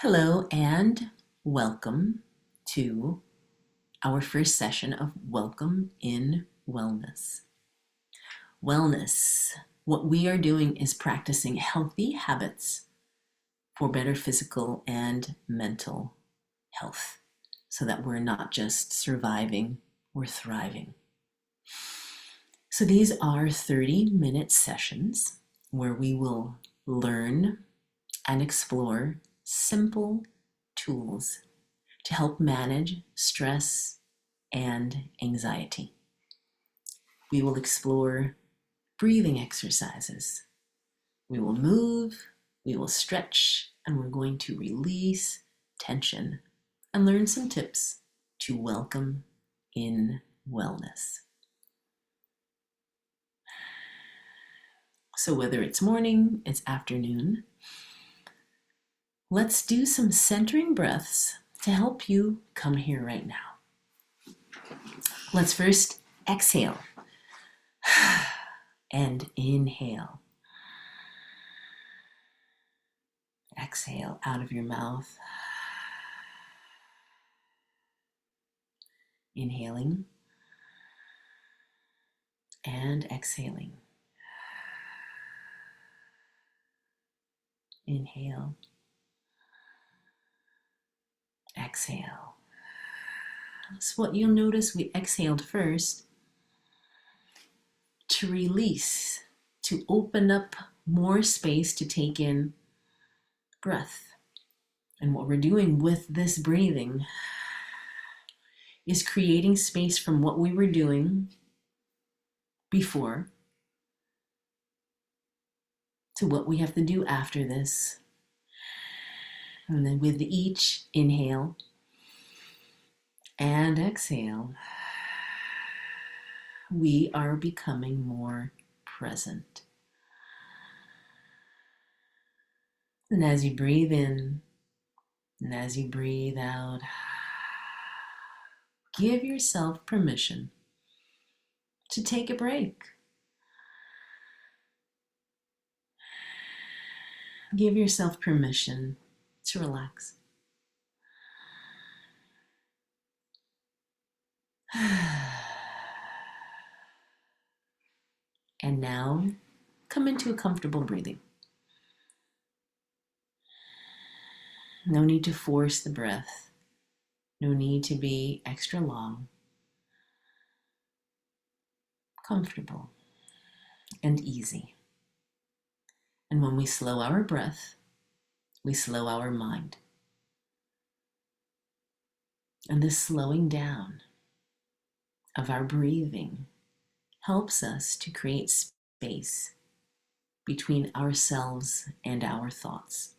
Hello and welcome to our first session of Welcome in Wellness. Wellness, what we are doing is practicing healthy habits for better physical and mental health so that we're not just surviving, we're thriving. So these are 30-minute sessions where we will learn and explore simple tools to help manage stress and anxiety. We will explore breathing exercises. We will move, we will stretch, and we're going to release tension and learn some tips to welcome in wellness. So whether it's morning, it's afternoon, let's do some centering breaths to help you come here right now. Let's first exhale and inhale. Exhale out of your mouth. Inhaling and exhaling. Inhale. Exhale. So what you'll notice, we exhaled first to release, to open up more space to take in breath. And what we're doing with this breathing is creating space from what we were doing before to what we have to do after this. And then with each inhale and exhale, we are becoming more present. And as you breathe in and as you breathe out, give yourself permission to take a break. Give yourself permission to relax. And now, come into a comfortable breathing. No need to force the breath. No need to be extra long. Comfortable and easy. And when we slow our breath, we slow our mind. And this slowing down of our breathing helps us to create space between ourselves and our thoughts.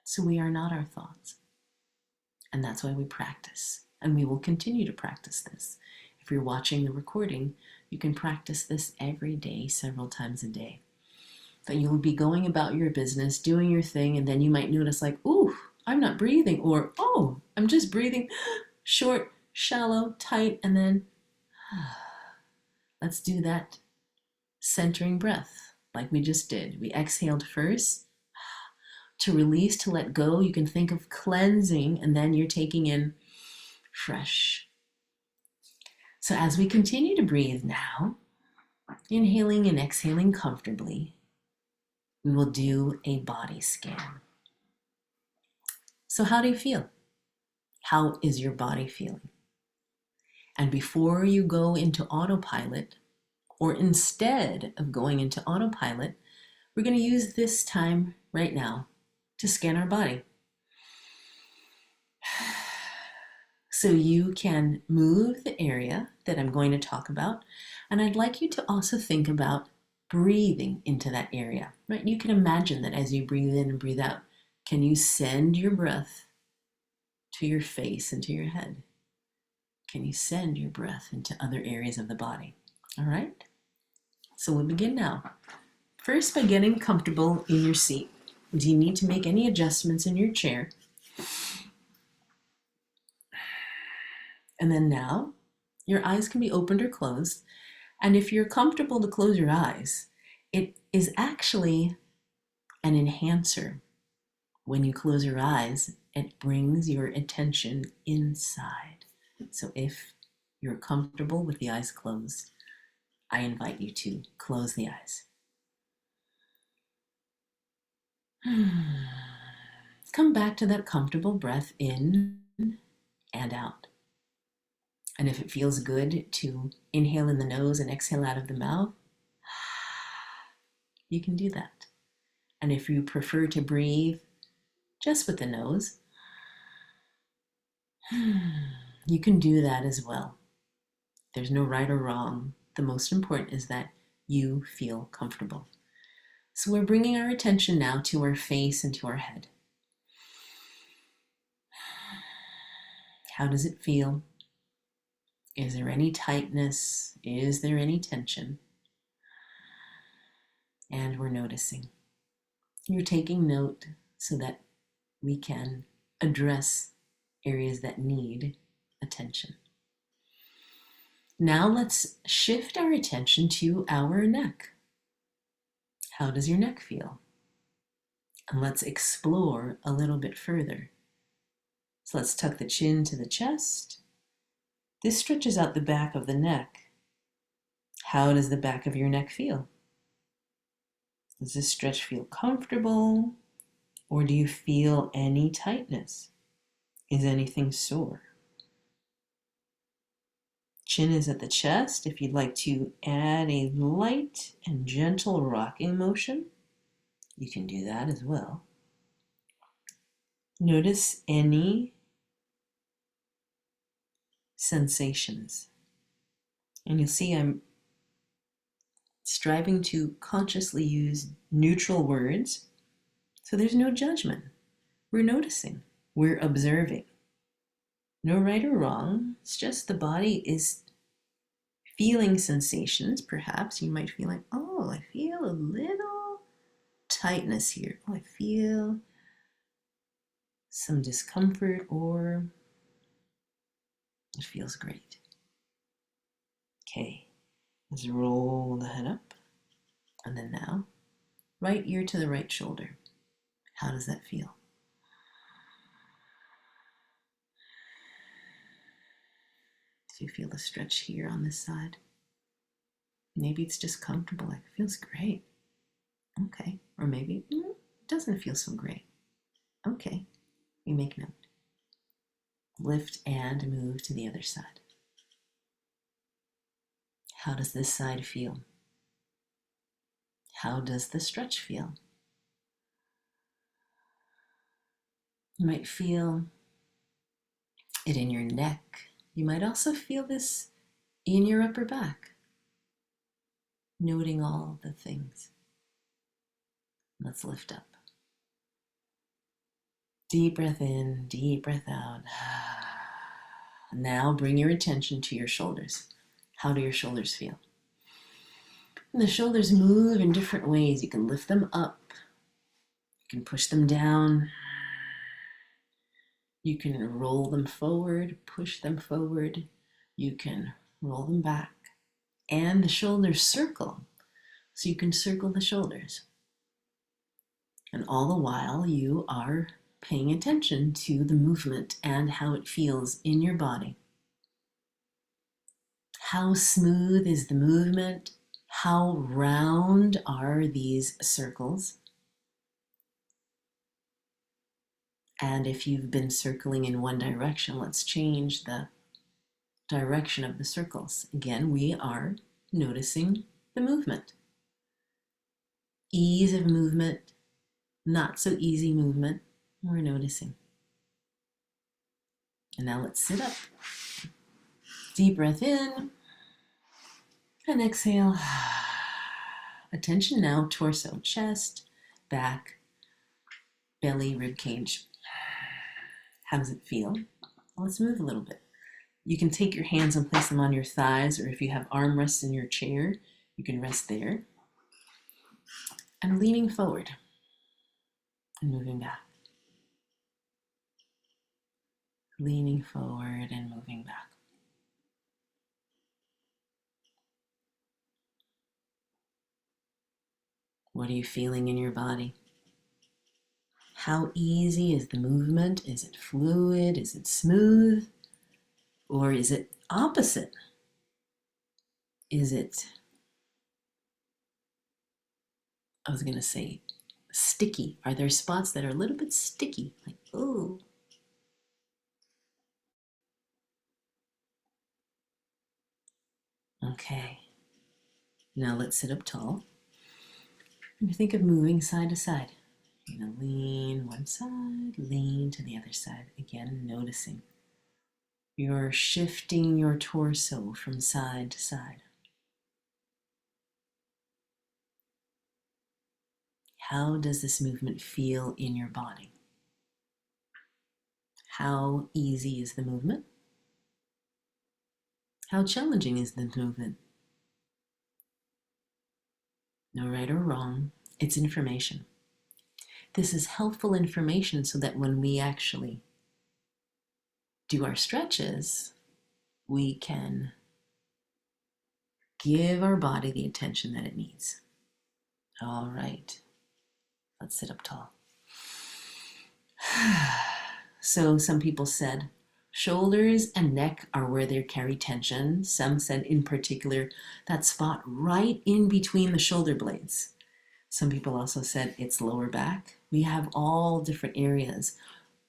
So we are not our thoughts. And that's why we practice. And we will continue to practice this. If you're watching the recording, you can practice this every day, several times a day. That you'll be going about your business, doing your thing, and then you might notice like, ooh, I'm not breathing, or, oh, I'm just breathing short, shallow, tight, and then let's do that centering breath like we just did. We exhaled first to release, to let go. You can think of cleansing, and then you're taking in fresh. So as we continue to breathe now, inhaling and exhaling comfortably, we will do a body scan. So how do you feel? How is your body feeling? And before you go into autopilot, or instead of going into autopilot, we're going to use this time right now to scan our body. So you can move the area that I'm going to talk about, and I'd like you to also think about breathing into that area, right? You can imagine that as you breathe in and breathe out, can you send your breath to your face and to your head? Can you send your breath into other areas of the body? All right? So we'll begin now. First, by getting comfortable in your seat. Do you need to make any adjustments in your chair? And then now, your eyes can be opened or closed. And if you're comfortable to close your eyes, it is actually an enhancer. When you close your eyes, it brings your attention inside. So if you're comfortable with the eyes closed, I invite you to close the eyes. Come back to that comfortable breath in and out. And if it feels good to inhale in the nose and exhale out of the mouth, you can do that. And if you prefer to breathe just with the nose, you can do that as well. There's no right or wrong. The most important is that you feel comfortable. So we're bringing our attention now to our face and to our head. How does it feel? Is there any tightness? Is there any tension? And we're noticing. You're taking note so that we can address areas that need attention. Now let's shift our attention to our neck. How does your neck feel? And let's explore a little bit further. So let's tuck the chin to the chest. This stretches out the back of the neck. How does the back of your neck feel? Does this stretch feel comfortable? Or do you feel any tightness? Is anything sore? Chin is at the chest. If you'd like to add a light and gentle rocking motion, you can do that as well. Notice any sensations. And you'll see I'm striving to consciously use neutral words, so there's no judgment. We're noticing, we're observing. No right or wrong, it's just the body is feeling sensations. Perhaps you might feel like, oh, I feel a little tightness here. Oh, I feel some discomfort, or it feels great. Okay, let's roll the head up. And then now, right ear to the right shoulder. How does that feel? Do you feel the stretch here on this side? Maybe it's just comfortable, like it feels great. Okay, or maybe it doesn't feel so great. Okay, we make note. Lift and move to the other side. How does this side feel? How does the stretch feel? You might feel it in your neck. You might also feel this in your upper back. Noting all the things. Let's lift up. Deep breath in, deep breath out. Now bring your attention to your shoulders. How do your shoulders feel? And the shoulders move in different ways. You can lift them up. You can push them down. You can roll them forward, push them forward. You can roll them back. And the shoulders circle. So you can circle the shoulders. And all the while you are paying attention to the movement and how it feels in your body. How smooth is the movement? How round are these circles? And if you've been circling in one direction, let's change the direction of the circles. Again, we are noticing the movement. Ease of movement, not so easy movement, we're noticing. And now let's sit up. Deep breath in and exhale. Attention now, torso, chest, back, belly, rib cage. How does it feel? Well, let's move a little bit. You can take your hands and place them on your thighs, or if you have armrests in your chair, you can rest there. And leaning forward and moving back. Leaning forward and moving back. What are you feeling in your body? How easy is the movement? Is it fluid? Is it smooth? Or is it opposite? Is it, I was going to say, sticky? Are there spots that are a little bit sticky? Like, oh. Okay. Now let's sit up tall. And think of moving side to side. You're going to lean one side, lean to the other side. Again, noticing. You're shifting your torso from side to side. How does this movement feel in your body? How easy is the movement? How challenging is the movement? No right or wrong, it's information. This is helpful information so that when we actually do our stretches, we can give our body the attention that it needs. All right, let's sit up tall. So some people said shoulders and neck are where they carry tension. Some said in particular that spot right in between the shoulder blades. Some people also said it's lower back. We have all different areas.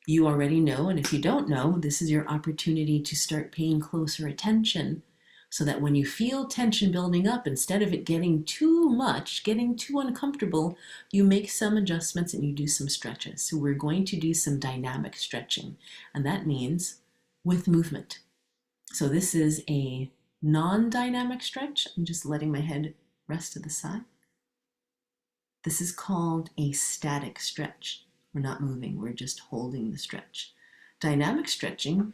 You already know, and if you don't know, this is your opportunity to start paying closer attention so that when you feel tension building up, instead of it getting too much, getting too uncomfortable, you make some adjustments and you do some stretches. So we're going to do some dynamic stretching, and that means with movement. So this is a non-dynamic stretch. I'm just letting my head rest to the side. This is called a static stretch. We're not moving, we're just holding the stretch. Dynamic stretching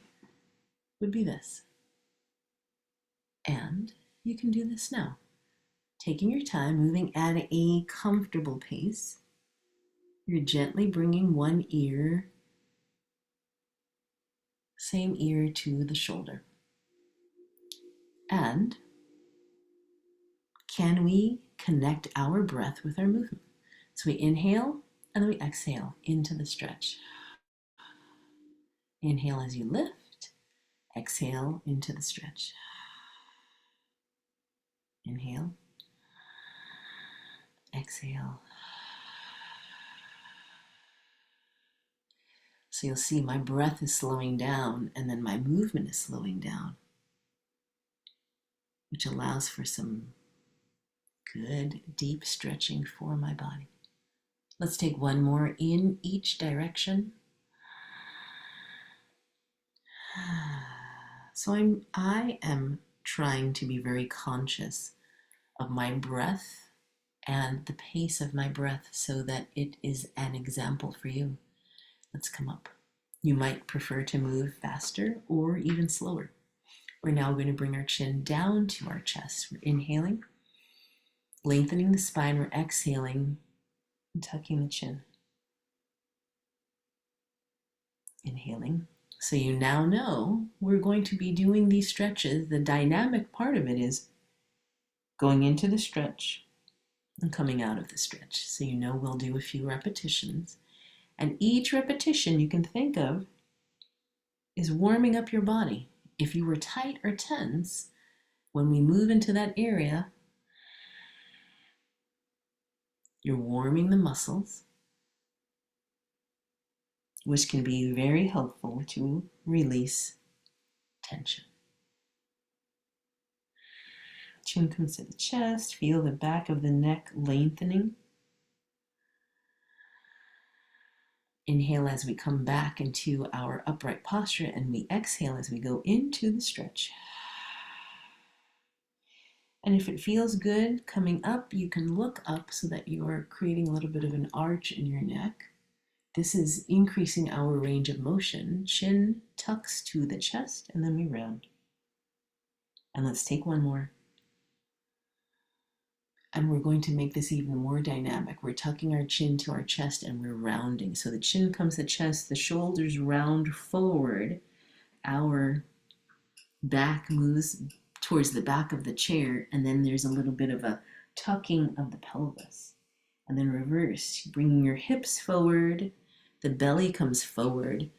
would be this. And you can do this now. Taking your time, moving at a comfortable pace. You're gently bringing one ear, same ear to the shoulder. And can we connect our breath with our movement? So we inhale and then we exhale into the stretch. Inhale as you lift, exhale into the stretch. Inhale, exhale. So you'll see my breath is slowing down and then my movement is slowing down, which allows for some good deep stretching for my body. Let's take one more in each direction. So I am trying to be very conscious of my breath and the pace of my breath so that it is an example for you. Let's come up. You might prefer to move faster or even slower. We're now going to bring our chin down to our chest. We're inhaling, lengthening the spine. We're exhaling and tucking the chin. Inhaling. So you now know we're going to be doing these stretches. The dynamic part of it is going into the stretch and coming out of the stretch. So you know we'll do a few repetitions. And each repetition you can think of is warming up your body. If you were tight or tense, when we move into that area, you're warming the muscles, which can be very helpful to release tension. Chin comes to the chest, feel the back of the neck lengthening. Inhale as we come back into our upright posture, and we exhale as we go into the stretch. And if it feels good coming up, you can look up so that you are creating a little bit of an arch in your neck. This is increasing our range of motion. Chin tucks to the chest, and then we round. And let's take one more. And we're going to make this even more dynamic. We're tucking our chin to our chest and we're rounding. So the chin comes to the chest, the shoulders round forward. Our back moves towards the back of the chair, and then there's a little bit of a tucking of the pelvis. And then reverse, bringing your hips forward, the belly comes forward,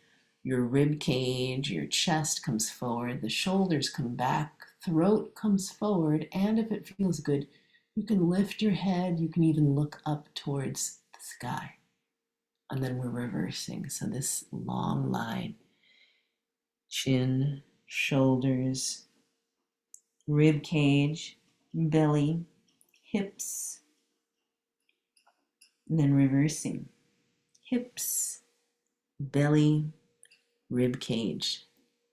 your rib cage, your chest comes forward, the shoulders come back, throat comes forward, and if it feels good, you can lift your head, you can even look up towards the sky. And then we're reversing. So this long line, chin, shoulders, rib cage, belly, hips, and then reversing. Hips, belly, rib cage,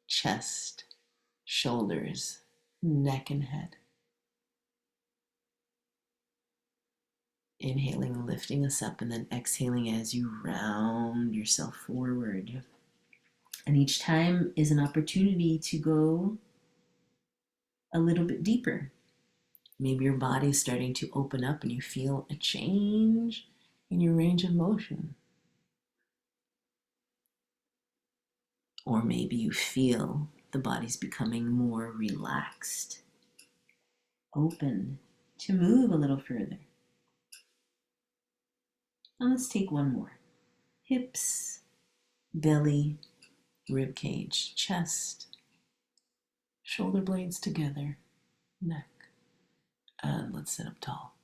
chest, shoulders, neck and head. Inhaling, lifting us up, and then exhaling as you round yourself forward. And each time is an opportunity to go a little bit deeper. Maybe your body is starting to open up and you feel a change in your range of motion. Or maybe you feel the body's becoming more relaxed, open to move a little further. Now let's take one more. Hips, belly, rib cage, chest, shoulder blades together, neck. And let's sit up tall.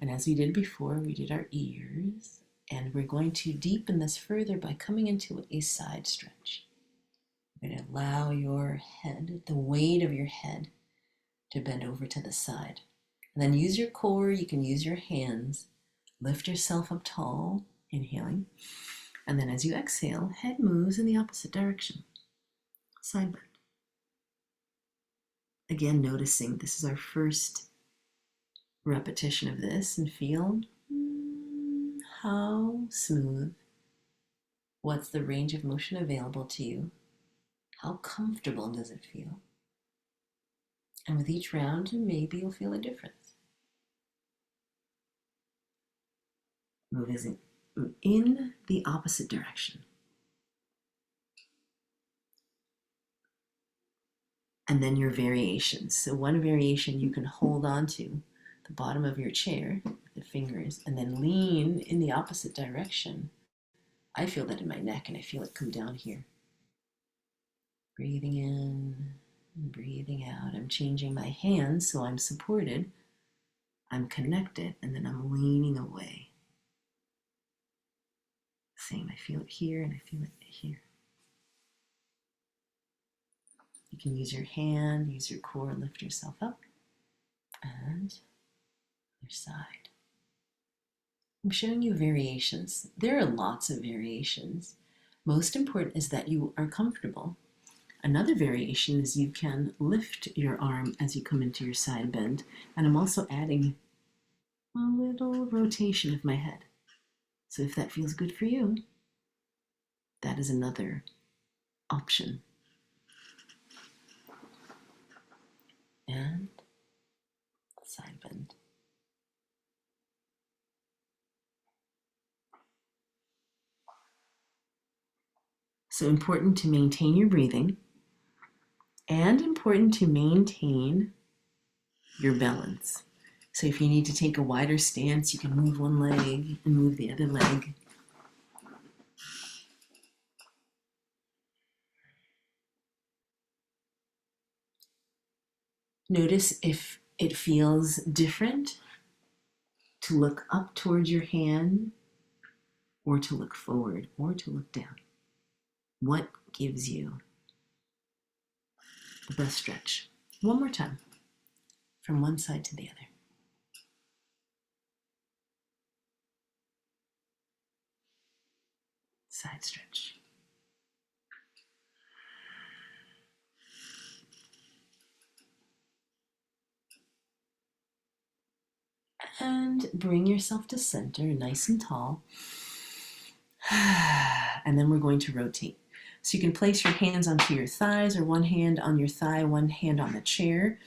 And as we did before, we did our ears, and we're going to deepen this further by coming into a side stretch. You're going to allow your head, the weight of your head, to bend over to the side. And then use your core, you can use your hands. Lift yourself up tall, inhaling. And then as you exhale, head moves in the opposite direction. Side bend. Again, noticing this is our first repetition of this, and feel how smooth. What's the range of motion available to you? How comfortable does it feel? And with each round, maybe you'll feel a difference. Moving in the opposite direction. And then your variations. So one variation you can hold on to the bottom of your chair with the fingers and then lean in the opposite direction. I feel that in my neck and I feel it come down here. Breathing in and breathing out. I'm changing my hands so I'm supported. I'm connected, and then I'm leaning away. Same, I feel it here and I feel it here. You can use your hand, use your core, lift yourself up, and your side. I'm showing you variations. There are lots of variations. Most important is that you are comfortable. Another variation is you can lift your arm as you come into your side bend, and I'm also adding a little rotation of my head. So if that feels good for you, that is another option. And side bend. So important to maintain your breathing and important to maintain your balance. So if you need to take a wider stance, you can move one leg and move the other leg. Notice if it feels different to look up towards your hand or to look forward or to look down. What gives you the best stretch? One more time, from one side to the other. Side stretch. And bring yourself to center, nice and tall. And then we're going to rotate. So you can place your hands onto your thighs, or one hand on your thigh, one hand on the chair,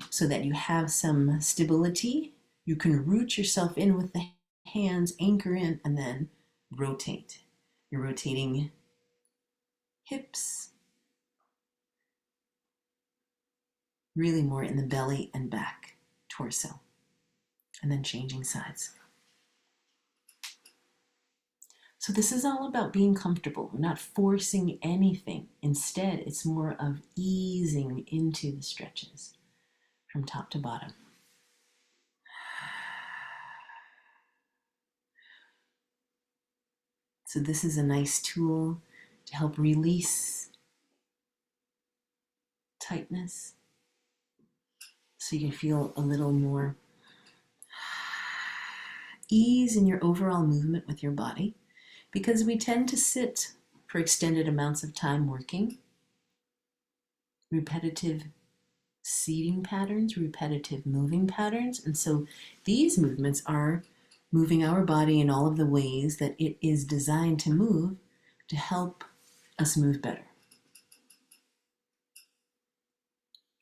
so that you have some stability. You can root yourself in with the hands, anchor in, and then rotate. You're rotating hips, really more in the belly and back, torso. and then changing sides. So this is all about being comfortable. We're not forcing anything. Instead, it's more of easing into the stretches from top to bottom. So this is a nice tool to help release tightness, so you can feel a little more ease in your overall movement with your body, because we tend to sit for extended amounts of time working. Repetitive seating patterns, repetitive moving patterns, and so these movements are moving our body in all of the ways that it is designed to move to help us move better.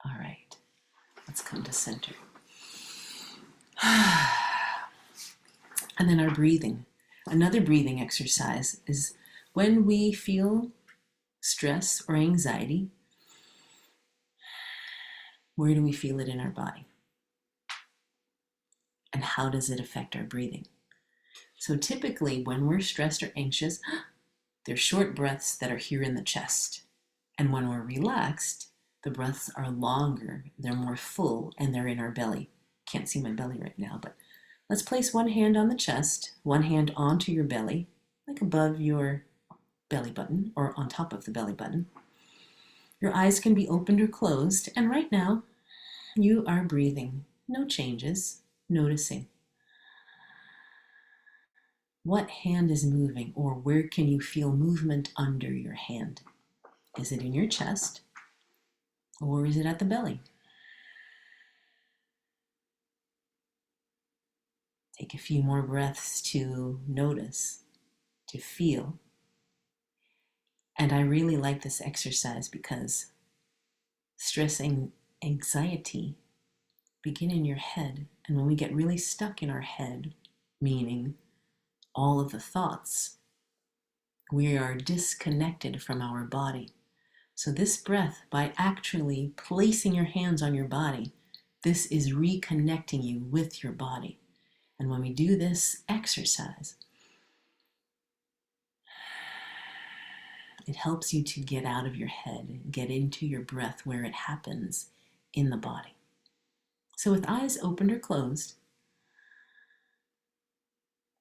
All right, let's come to center. And then our breathing. Another breathing exercise is when we feel stress or anxiety, where do we feel it in our body? And how does it affect our breathing? So typically when we're stressed or anxious, there's short breaths that are here in the chest. And when we're relaxed, the breaths are longer, they're more full, and they're in our belly. Can't see my belly right now, but let's place one hand on the chest, one hand onto your belly, like above your belly button or on top of the belly button. Your eyes can be opened or closed, and right now you are breathing. No changes, noticing. What hand is moving, or where can you feel movement under your hand? Is it in your chest, or is it at the belly? Take a few more breaths to notice, to feel. And I really like this exercise because stress and anxiety begin in your head. And when we get really stuck in our head, meaning all of the thoughts, we are disconnected from our body. So this breath, by actually placing your hands on your body, this is reconnecting you with your body. And when we do this exercise, it helps you to get out of your head, get into your breath where it happens in the body. So with eyes opened or closed,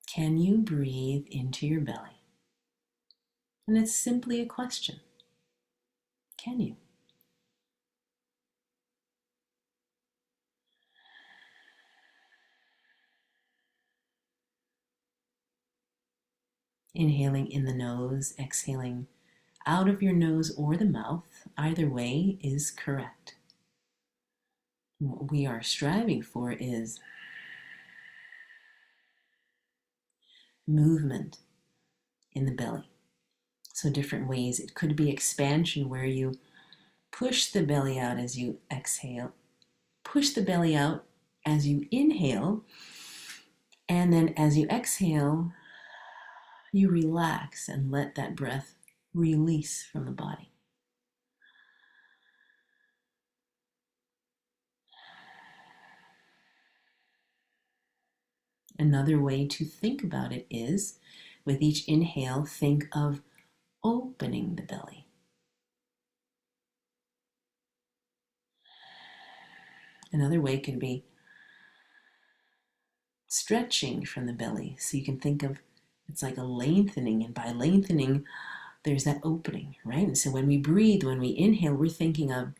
can you breathe into your belly? And it's simply a question. Can you? Inhaling in the nose, exhaling out of your nose or the mouth. Either way is correct. What we are striving for is movement in the belly. So different ways. It could be expansion, where you push the belly out as you exhale, push the belly out as you inhale, and then as you exhale, you relax and let that breath release from the body. Another way to think about it is, with each inhale, think of opening the belly. Another way could be stretching from the belly. So you can think of, it's like a lengthening, and by lengthening, there's that opening, right? And so when we breathe, when we inhale, we're thinking of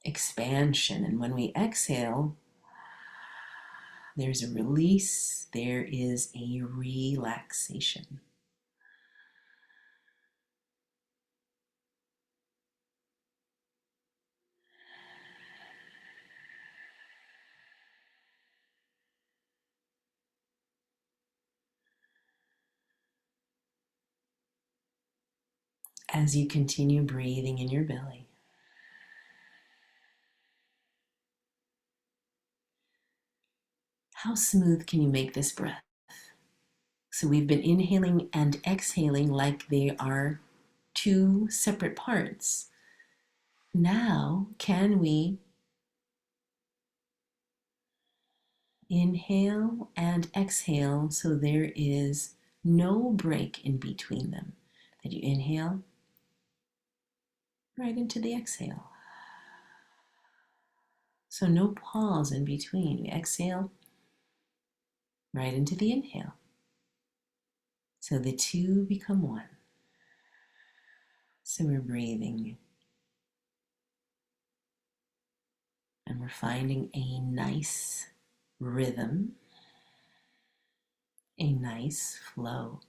expansion. And when we exhale, there's a release, there is a relaxation. As you continue breathing in your belly, how smooth can you make this breath? So we've been inhaling and exhaling like they are two separate parts. Now, can we Inhale and exhale, so there is no break in between them. That you inhale right into the exhale. So no pause in between. We exhale right into the inhale. So the two become one. So we're breathing. And we're finding a nice rhythm, a nice flow.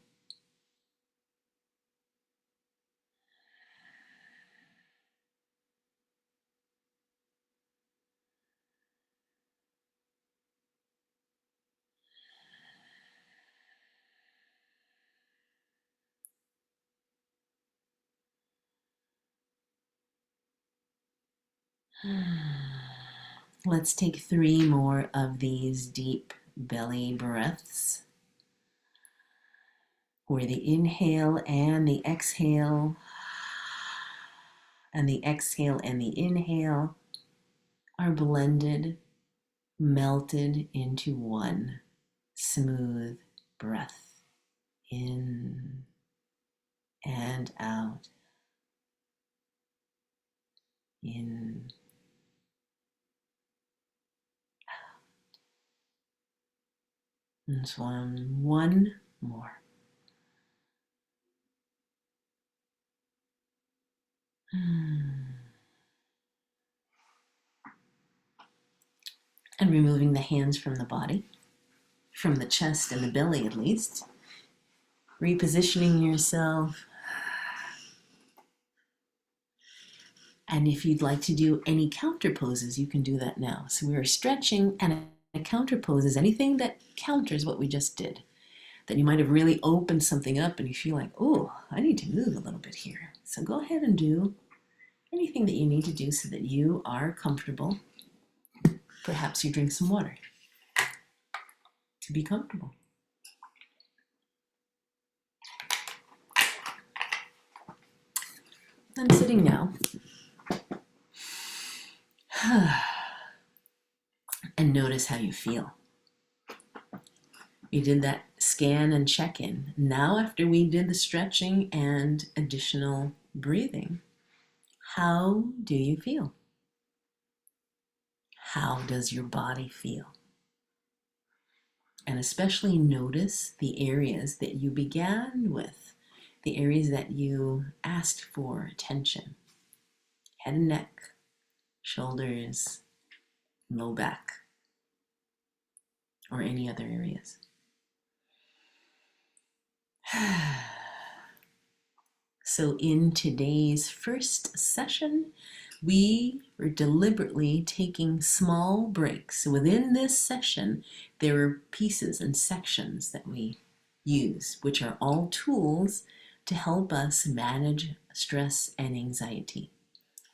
Let's take 3 more of these deep belly breaths, where the inhale and the exhale, and the exhale and the inhale are blended, melted into one smooth breath. In and out. In. And so one more. And removing the hands from the body, from the chest and the belly at least. Repositioning yourself. And if you'd like to do any counter poses, you can do that now. So we are stretching, and a counter pose is anything that counters what we just did. That you might have really opened something up and you feel like, oh, I need to move a little bit here. So go ahead and do anything that you need to do so that you are comfortable. Perhaps you drink some water to be comfortable. I'm sitting now. And notice how you feel. We did that scan and check-in. Now, after we did the stretching and additional breathing, how do you feel? How does your body feel? And especially notice the areas that you began with, the areas that you asked for attention. Head and neck, shoulders, low back, or any other areas. So in today's first session, we were deliberately taking small breaks. So within this session, there are pieces and sections that we use, which are all tools to help us manage stress and anxiety.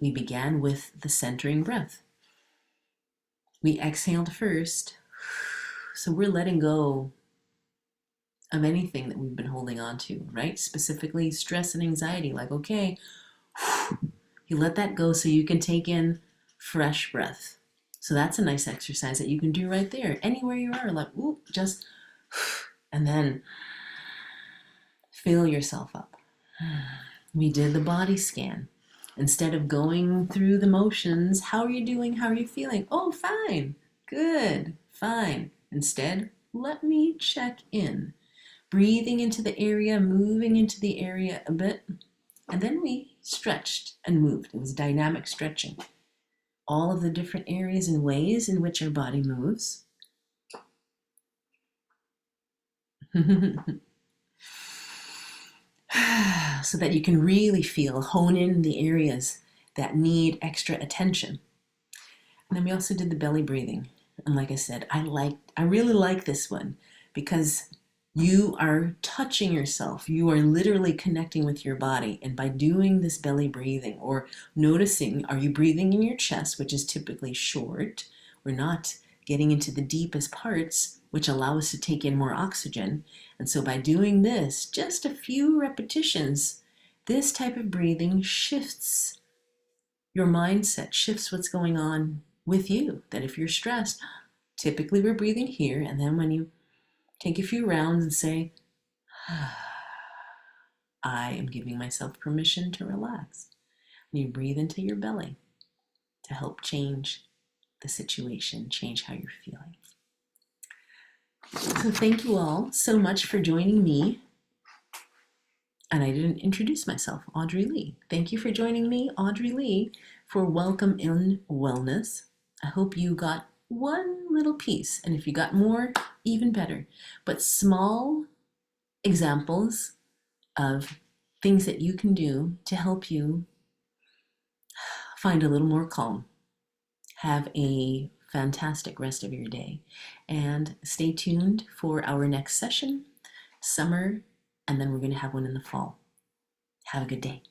We began with the centering breath. We exhaled first, so we're letting go of anything that we've been holding on to, right? Specifically stress and anxiety, like, okay, you let that go so you can take in fresh breath. So that's a nice exercise that you can do right there, anywhere you are, like, ooh, just, and then fill yourself up. We did the body scan. Instead of going through the motions, how are you doing? How are you feeling? Oh, fine, good, fine. Instead, let me check in. Breathing into the area, moving into the area a bit, and then we stretched and moved. It was dynamic stretching. All of the different areas and ways in which our body moves. So that you can really feel, hone in the areas that need extra attention. And then we also did the belly breathing. And like I said, I really like this one because you are touching yourself. You are literally connecting with your body. And by doing this belly breathing or noticing, are you breathing in your chest, which is typically short? We're not getting into the deepest parts, which allow us to take in more oxygen. And so by doing this, just a few repetitions, this type of breathing shifts your mindset, shifts what's going on with you. That if you're stressed, Typically, we're breathing here, and then when you take a few rounds and say, I am giving myself permission to relax. And you breathe into your belly to help change the situation, change how you're feeling. So thank you all so much for joining me. And I didn't introduce myself, Audrey Lee. Thank you for joining me, Audrey Lee, for Welcome in Wellness. I hope you got one little piece, and if you got more, even better. But small examples of things that you can do to help you find a little more calm. Have a fantastic rest of your day, and stay tuned for our next session, summer, and then we're going to have one in the fall. Have a good day.